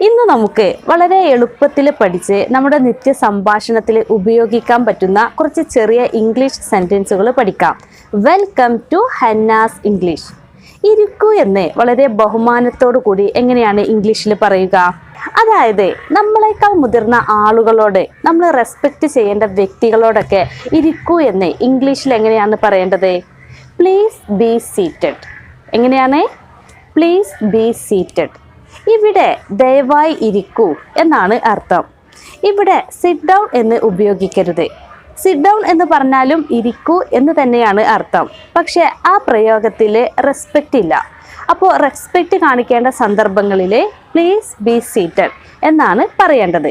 ഇന്ന് നമുക്ക് വളരെ എളുപ്പത്തിൽ പഠിച്ച് നമ്മുടെ നിത്യ സംഭാഷണത്തിൽ ഉപയോഗിക്കാൻ പറ്റുന്ന കുറച്ച് ചെറിയ ഇംഗ്ലീഷ് സെൻറ്റൻസുകൾ പഠിക്കാം. Welcome to Hanna's English. ഇരിക്കൂ എന്ന് വളരെ ബഹുമാനത്തോടു കൂടി എങ്ങനെയാണ് ഇംഗ്ലീഷിൽ പറയുക? അതായത് നമ്മളെക്കാൾ മുതിർന്ന ആളുകളോട്, നമ്മൾ റെസ്പെക്റ്റ് ചെയ്യേണ്ട വ്യക്തികളോടൊക്കെ ഇരിക്കൂ എന്ന് ഇംഗ്ലീഷിൽ എങ്ങനെയാണ് പറയേണ്ടത്? Please be seated. എങ്ങനെയാണ്? Please be seated. ഇവിടെ ദയവായി ഇരിക്കൂ എന്നാണ് അർത്ഥം. ഇവിടെ സിറ്റ് ഡൗൺ എന്ന് ഉപയോഗിക്കരുത്. സിറ്റ് ഡൗൺ എന്ന് പറഞ്ഞാലും ഇരിക്കൂ എന്ന് തന്നെയാണ് അർത്ഥം. പക്ഷേ ആ പ്രയോഗത്തിൽ റെസ്പെക്റ്റ് ഇല്ല. അപ്പോൾ റെസ്പെക്റ്റ് കാണിക്കേണ്ട സന്ദർഭങ്ങളിൽ പ്ലീസ് ബി സീറ്റഡ് എന്നാണ് പറയേണ്ടത്.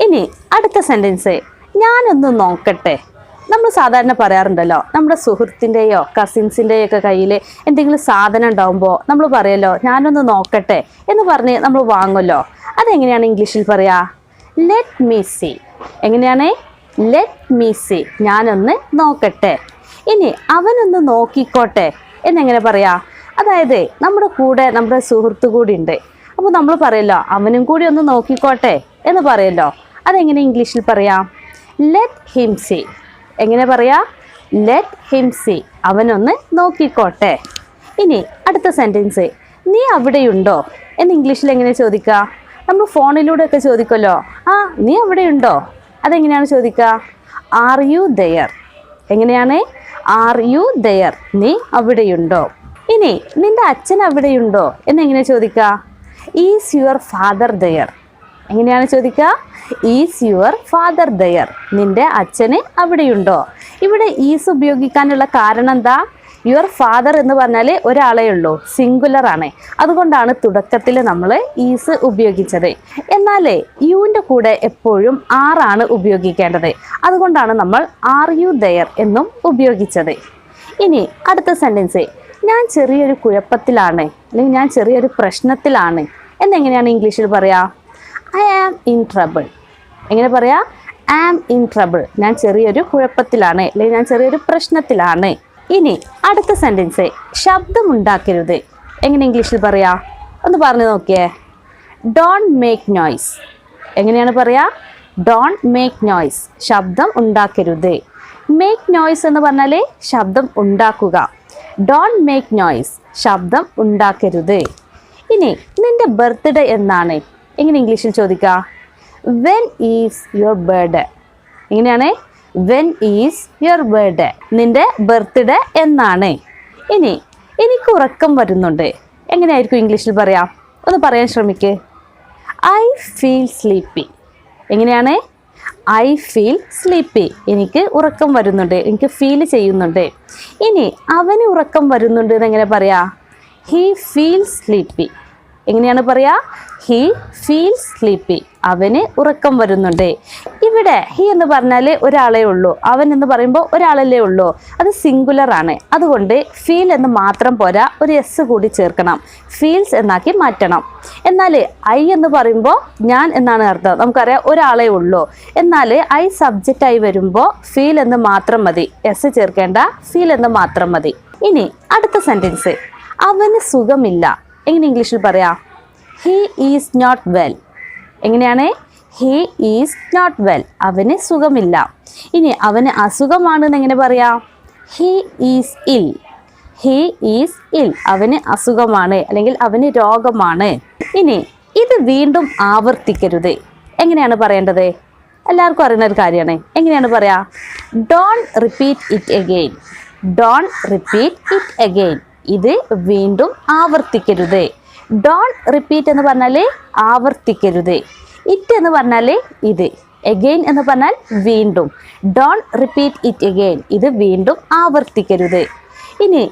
ഇനി അടുത്ത സെൻറ്റൻസ്, ഞാനൊന്ന് നോക്കട്ടെ. നമ്മൾ സാധാരണ പറയാറുണ്ടല്ലോ, നമ്മുടെ സുഹൃത്തിൻ്റെയോ കസിൻസിൻ്റെയോ ഒക്കെ കയ്യിൽ എന്തെങ്കിലും സാധനം ഉണ്ടാകുമ്പോൾ നമ്മൾ പറയുമല്ലോ ഞാനൊന്ന് നോക്കട്ടെ എന്ന് പറഞ്ഞ് നമ്മൾ വാങ്ങുമല്ലോ. അതെങ്ങനെയാണ് ഇംഗ്ലീഷിൽ പറയുക? Let me see. എങ്ങനെയാണ്? Let me see. ഞാനൊന്ന് നോക്കട്ടെ. ഇനി അവനൊന്ന് നോക്കിക്കോട്ടെ എന്നെങ്ങനെ പറയാ? അതായത് നമ്മുടെ കൂടെ നമ്മുടെ സുഹൃത്ത് കൂടി ഉണ്ട്. അപ്പോൾ നമ്മൾ പറയല്ലോ അവനും കൂടി ഒന്ന് നോക്കിക്കോട്ടെ എന്ന് പറയല്ലോ. അതെങ്ങനെ ഇംഗ്ലീഷിൽ പറയാം? Let him see. എങ്ങനെ പറയാ? Let him see. അവനൊന്ന് നോക്കിക്കോട്ടെ. ഇനി അടുത്ത സെൻറ്റൻസ്, നീ അവിടെയുണ്ടോ എന്ന് ഇംഗ്ലീഷിൽ എങ്ങനെ ചോദിക്കുക? നമ്മൾ ഫോണിലൂടെ ഒക്കെ ചോദിക്കുമല്ലോ, ആ നീ അവിടെയുണ്ടോ? അതെങ്ങനെയാണ് ചോദിക്കുക? Are you there. എങ്ങനെയാണ്? Are you there. നീ അവിടെയുണ്ടോ? ഇനി നിൻ്റെ അച്ഛൻ അവിടെയുണ്ടോ എന്നെങ്ങനെ ചോദിക്കുക? Is your father there. എങ്ങനെയാണ് ചോദിക്കുക? Is your father there. നിൻ്റെ അച്ഛന് അവിടെയുണ്ടോ? ഇവിടെ ഈസ് ഉപയോഗിക്കാനുള്ള കാരണം എന്താ? യുവർ ഫാദർ എന്ന് പറഞ്ഞാൽ ഒരാളേ ഉള്ളൂ, സിംഗുലർ ആണ്. അതുകൊണ്ടാണ് തുടക്കത്തിൽ നമ്മൾ ഈസ് ഉപയോഗിച്ചത്. എന്നാൽ യുവിൻ്റെ കൂടെ എപ്പോഴും ആറാണ് ഉപയോഗിക്കേണ്ടത്. അതുകൊണ്ടാണ് നമ്മൾ ആർ യു ദെയർ എന്നും ഉപയോഗിച്ചത്. ഇനി അടുത്ത സെൻറ്റൻസ്, ഞാൻ ചെറിയൊരു കുഴപ്പത്തിലാണ്, അല്ലെങ്കിൽ ഞാൻ ചെറിയൊരു പ്രശ്നത്തിലാണ് എന്നെങ്ങനെയാണ് ഇംഗ്ലീഷിൽ പറയുക? I am in trouble. എങ്ങനെ പറയാ? Am in trouble. ഞാൻ ചെറിയൊരു കുഴപ്പത്തിലാണ്, അല്ലെങ്കിൽ ഞാൻ ചെറിയൊരു പ്രശ്നത്തിലാണ്. ഇനി അടുത്ത സെൻറ്റൻസ്, ശബ്ദമുണ്ടാക്കരുത്. എങ്ങനെ ഇംഗ്ലീഷിൽ പറയാ? ഒന്ന് പറഞ്ഞു നോക്കിയേ. Don't make noise. എങ്ങനെയാണ് പറയാ? Don't make noise. ശബ്ദം ഉണ്ടാക്കരുത്. മേക്ക് നോയ്സ് എന്ന് പറഞ്ഞാൽ ശബ്ദം ഉണ്ടാക്കുക. Don't make noise. ശബ്ദം ഉണ്ടാക്കരുത്. ഇനി നിൻ്റെ ബർത്ത്ഡേ എന്നാണ് എങ്ങനെ ഇംഗ്ലീഷിൽ ചോദിക്കുക? When is your birthday. എങ്ങനെയാണ്? When is your birthday. നിൻ്റെ ബർത്ത്ഡേ എന്നാണ്. ഇനി എനിക്ക് ഉറക്കം വരുന്നുണ്ട് എങ്ങനെയായിരിക്കും ഇംഗ്ലീഷിൽ പറയാം? ഒന്ന് പറയാൻ ശ്രമിക്ക്. I feel sleepy. എങ്ങനെയാണ്? I feel sleepy. എനിക്ക് ഉറക്കം വരുന്നുണ്ട്, എനിക്ക് ഫീൽ ചെയ്യുന്നുണ്ട്. ഇനി അവന് ഉറക്കം വരുന്നുണ്ട് എന്നെങ്ങനെ പറയാ? He feels sleepy. എങ്ങനെയാണ് പറയാ? He feels sleepy. അവന് ഉറക്കം വരുന്നുണ്ട്. ഇവിടെ ഹി എന്ന് പറഞ്ഞാൽ ഒരാളേ ഉള്ളൂ, അവൻ എന്ന് പറയുമ്പോൾ ഒരാളല്ലേ ഉള്ളൂ. അത് സിംഗുലർ ആണ്. അതുകൊണ്ട് ഫീൽ എന്ന് മാത്രം പോരാ, ഒരു എസ് കൂടി ചേർക്കണം. ഫീൽസ് എന്നാക്കി മാറ്റണം. എന്നാൽ ഐ എന്ന് പറയുമ്പോൾ ഞാൻ എന്നാണ് അർത്ഥം. നമുക്കറിയാം ഒരാളേ ഉള്ളൂ. എന്നാൽ ഐ സബ്ജക്റ്റായി വരുമ്പോൾ ഫീൽ എന്ന് മാത്രം മതി, എസ് ചേർക്കേണ്ട, ഫീൽ എന്ന് മാത്രം മതി. ഇനി അടുത്ത സെൻറ്റൻസ്, അവന് സുഖമില്ല. എങ്ങനെ ഇംഗ്ലീഷിൽ പറയാം? He is not well. എങ്ങനെയാണ്? He is not well. അവന് സുഖമില്ല. ഇനി അവന് അസുഖമാണെന്ന് എങ്ങനെ പറയാം? He is ill. He is ill. അവന് അസുഖമാണ്, അല്ലെങ്കിൽ അവന് രോഗമാണ്. ഇനി ഇത് വീണ്ടും ആവർത്തിക്കരുത്. എങ്ങനെയാണ് പറയേണ്ടത്? എല്ലാവർക്കും അറിയുന്ന ഒരു കാര്യമാണ്. എങ്ങനെയാണ് പറയാ? Don't repeat it again. Don't repeat it again. ഇത് വീണ്ടും ആവർത്തിക്കരുത്. ഡോണ്ട് റിപ്പീറ്റ് എന്ന് പറഞ്ഞാൽ ആവർത്തിക്കരുത്. ഇറ്റ് എന്ന് പറഞ്ഞാൽ ഇത്. എഗെയിൻ എന്ന് പറഞ്ഞാൽ വീണ്ടും. Don't repeat it again. ഇത് വീണ്ടും ആവർത്തിക്കരുത്. ഇനി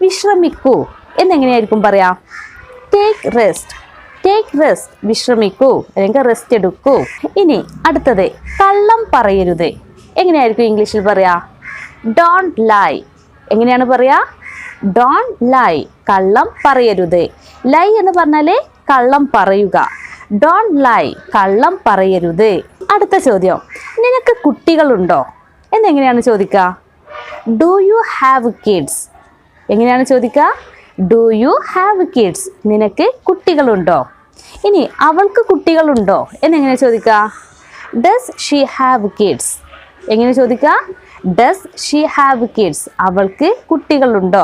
വിശ്രമിക്കൂ എന്നെങ്ങനെയായിരിക്കും പറയാം? Take rest. Take rest. വിശ്രമിക്കൂ, അല്ലെങ്കിൽ റെസ്റ്റ് എടുക്കൂ. ഇനി അടുത്തത്, കള്ളം പറയരുത്. എങ്ങനെയായിരിക്കും ഇംഗ്ലീഷിൽ പറയാ? Don't lie. എങ്ങനെയാണ് പറയാ? Don't lie. കള്ളം പറയരുത്. ലൈ എന്ന് പറഞ്ഞാൽ കള്ളം പറയുക. Don't lie. കള്ളം പറയരുത്. അടുത്ത ചോദ്യം, നിനക്ക് കുട്ടികളുണ്ടോ എന്നെങ്ങനെയാണ് ചോദിക്കുക? Do you have kids. എങ്ങനെയാണ് ചോദിക്കുക? Do you have kids? നിനക്ക് കുട്ടികളുണ്ടോ? ഇനി അവൾക്ക് കുട്ടികളുണ്ടോ എന്നെങ്ങനെ ചോദിക്കുക? Does she have kids? എങ്ങനെ ചോദിക്കുക? Does she have kids? അവൾക്ക് കുട്ടികളുണ്ടോ?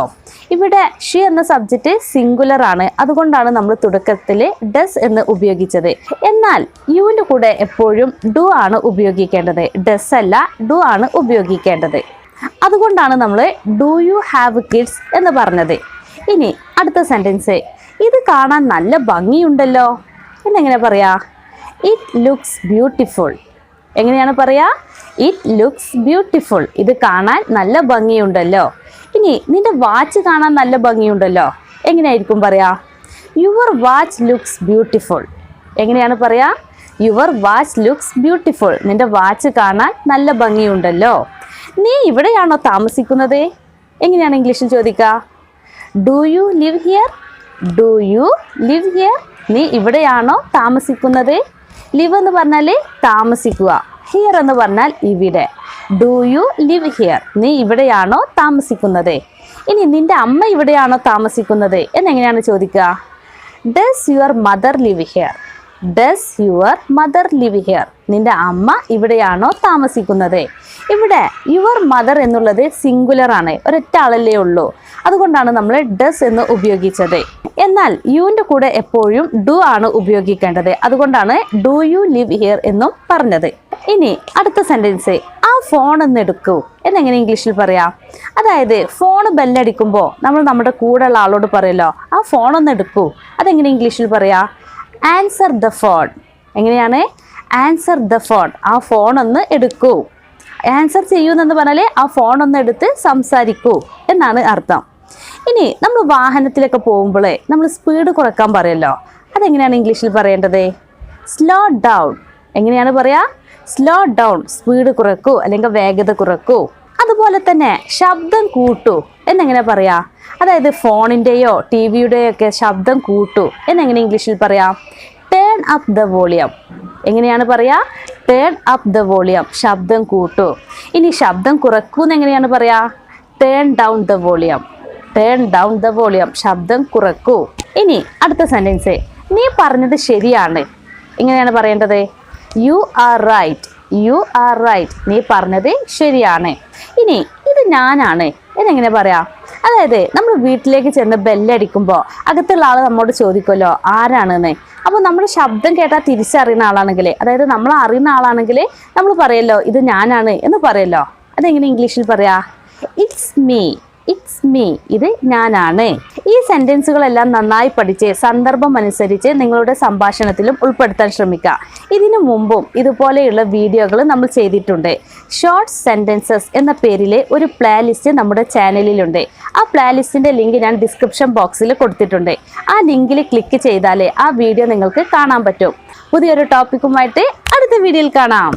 ഇവിടെ ഷീ എന്ന സബ്ജക്റ്റ് സിംഗുലർ ആണ്, അതുകൊണ്ടാണ് നമ്മൾ തുടക്കത്തിൽ ഡസ് എന്ന് ഉപയോഗിച്ചത്. എന്നാൽ യുവിൻ്റെ കൂടെ എപ്പോഴും ഡു ആണ് ഉപയോഗിക്കേണ്ടത്. ഡസ് അല്ല, ഡു ആണ് ഉപയോഗിക്കേണ്ടത്. അതുകൊണ്ടാണ് നമ്മൾ ഡു യു ഹാവ് കിഡ്സ് എന്ന് പറഞ്ഞത്. ഇനി അടുത്ത സെൻറ്റൻസ്, ഇത് കാണാൻ നല്ല ഭംഗിയുണ്ടല്ലോ എന്നെങ്ങനെ പറയാ? It looks beautiful. എങ്ങനെയാണ് പറയാ? It looks beautiful. ഇത് കാണാൻ നല്ല ഭംഗിയുണ്ടല്ലോ. ഇനി നിന്റെ വാച്ച് കാണാൻ നല്ല ഭംഗിയുണ്ടല്ലോ, എങ്ങനെയായിരിക്കും പറയാ? Your watch looks beautiful. എങ്ങനെയാണ് പറയാ? Your watch looks beautiful. നിന്റെ വാച്ച് കാണാൻ നല്ല ഭംഗിയുണ്ടല്ലോ. നീ ഇവിടെയാണോ താമസിക്കുന്നത്? എങ്ങനെയാണ് ഇംഗ്ലീഷിൽ ചോദിക്കുക? Do you live here? Do you live here? നീ ഇവിടെയാണോ താമസിക്കുന്നത്? ലിവ് എന്ന് പറഞ്ഞാൽ താമസിക്കുക, ഹിയർ എന്ന് പറഞ്ഞാൽ ഇവിടെ. Do you live here? നീ ഇവിടെയാണോ താമസിക്കുന്നത്? ഇനി നിന്റെ അമ്മ ഇവിടെയാണോ താമസിക്കുന്നത് എന്നെങ്ങനെയാണ് ചോദിക്കുക? Does your mother live here? Does your mother live here? നിന്റെ അമ്മ ഇവിടെയാണോ താമസിക്കുന്നത്? ഇവിടെ യുവർ മദർ എന്നുള്ളത് സിംഗുലർ ആണ്, ഒരൊറ്റ ആളല്ലേ ഉള്ളൂ. അതുകൊണ്ടാണ് നമ്മൾ ഡസ് എന്ന് ഉപയോഗിച്ചത്. എന്നാൽ യുവിൻ്റെ കൂടെ എപ്പോഴും ഡു ആണ് ഉപയോഗിക്കേണ്ടത്. അതുകൊണ്ടാണ് ഡു യു ലിവ് ഹിയർ എന്നും പറഞ്ഞത്. ഇനി അടുത്ത സെൻറ്റൻസ്, ആ ഫോൺ ഒന്ന് എടുക്കൂ എന്നെങ്ങനെ ഇംഗ്ലീഷിൽ പറയാം? അതായത് ഫോൺ ബെല്ലടിക്കുമ്പോൾ നമ്മൾ നമ്മുടെ കൂടെയുള്ള ആളോട് പറയല്ലോ, ആ ഫോൺ ഒന്ന് എടുക്കൂ. അതെങ്ങനെ ഇംഗ്ലീഷിൽ പറയാം? Answer the phone. എങ്ങനെയാണ്? Answer the phone. ആ ഫോൺ ഒന്ന് എടുക്കൂ. ആൻസർ ചെയ്യൂന്നെന്ന് പറഞ്ഞാൽ ആ ഫോൺ ഒന്ന് എടുത്ത് സംസാരിക്കൂ എന്നാണ് അർത്ഥം. ഇനി നമ്മൾ വാഹനത്തിലൊക്കെ പോകുമ്പോൾ നമ്മൾ സ്പീഡ് കുറയ്ക്കാൻ പറയല്ലോ, അതെങ്ങനെയാണ് ഇംഗ്ലീഷിൽ പറയേണ്ടത്? Slow down. എങ്ങനെയാണ് പറയാ? Slow down. സ്പീഡ് കുറക്കൂ അല്ലെങ്കിൽ വേഗത കുറക്കൂ. അതുപോലെ തന്നെ ശബ്ദം കൂട്ടൂ എന്നെങ്ങനെ പറയാ? അതായത് ഫോണിൻ്റെയോ ടി വിയുടെയോ ഒക്കെ ശബ്ദം കൂട്ടൂ എന്നെങ്ങനെ ഇംഗ്ലീഷിൽ പറയാം? Turn up the volume. എങ്ങനെയാണ് പറയാ? Turn up the volume. ശബ്ദം കൂട്ടൂ. ഇനി ശബ്ദം കുറക്കൂ എന്നെങ്ങനെയാണ് പറയാ? Turn down the volume. Turn down the volume. ശബ്ദം കുറക്കൂ. ഇനി അടുത്ത സെൻറ്റൻസ്, നീ പറഞ്ഞത് ശരിയാണ്. എങ്ങനെയാണ് പറയേണ്ടത്? You are right. You are right. നീ പറഞ്ഞത് ശരിയാണ്. ഇനി ഇത് ഞാനാണ് എന്നെങ്ങനെ പറയാം? അതായത് നമ്മൾ വീട്ടിലേക്ക് ചെന്ന് ബെല്ലടിക്കുമ്പോൾ അകത്തുള്ള ആൾ നമ്മോട് ചോദിക്കുമല്ലോ ആരാണെന്ന്. അപ്പോൾ നമ്മുടെ ശബ്ദം കേട്ടാൽ തിരിച്ചറിയുന്ന ആളാണെങ്കിൽ, അതായത് നമ്മൾ അറിയുന്ന ആളാണെങ്കിൽ നമ്മൾ പറയല്ലോ ഇത് ഞാനാണ് എന്ന് പറയല്ലോ. അതെങ്ങനെ ഇംഗ്ലീഷിൽ പറയാ? It's me. It's me. ഇത് ഞാനാണ്. ഈ സെൻറ്റൻസുകളെല്ലാം നന്നായി പഠിച്ച് സന്ദർഭം അനുസരിച്ച് നിങ്ങളുടെ സംഭാഷണത്തിലും ഉൾപ്പെടുത്താൻ ശ്രമിക്കുക. ഇതിനു മുമ്പും ഇതുപോലെയുള്ള വീഡിയോകൾ നമ്മൾ ചെയ്തിട്ടുണ്ട്. ഷോർട്ട് സെൻറ്റൻസസ് എന്ന പേരിലെ ഒരു പ്ലേലിസ്റ്റ് നമ്മുടെ ചാനലിലുണ്ട്. ആ പ്ലേലിസ്റ്റിൻ്റെ ലിങ്ക് ഞാൻ ഡിസ്ക്രിപ്ഷൻ ബോക്സിൽ കൊടുത്തിട്ടുണ്ട്. ആ ലിങ്കിൽ ക്ലിക്ക് ചെയ്താൽ ആ വീഡിയോ നിങ്ങൾക്ക് കാണാൻ പറ്റും. പുതിയൊരു ടോപ്പിക്കുമായിട്ട് അടുത്ത വീഡിയോയിൽ കാണാം.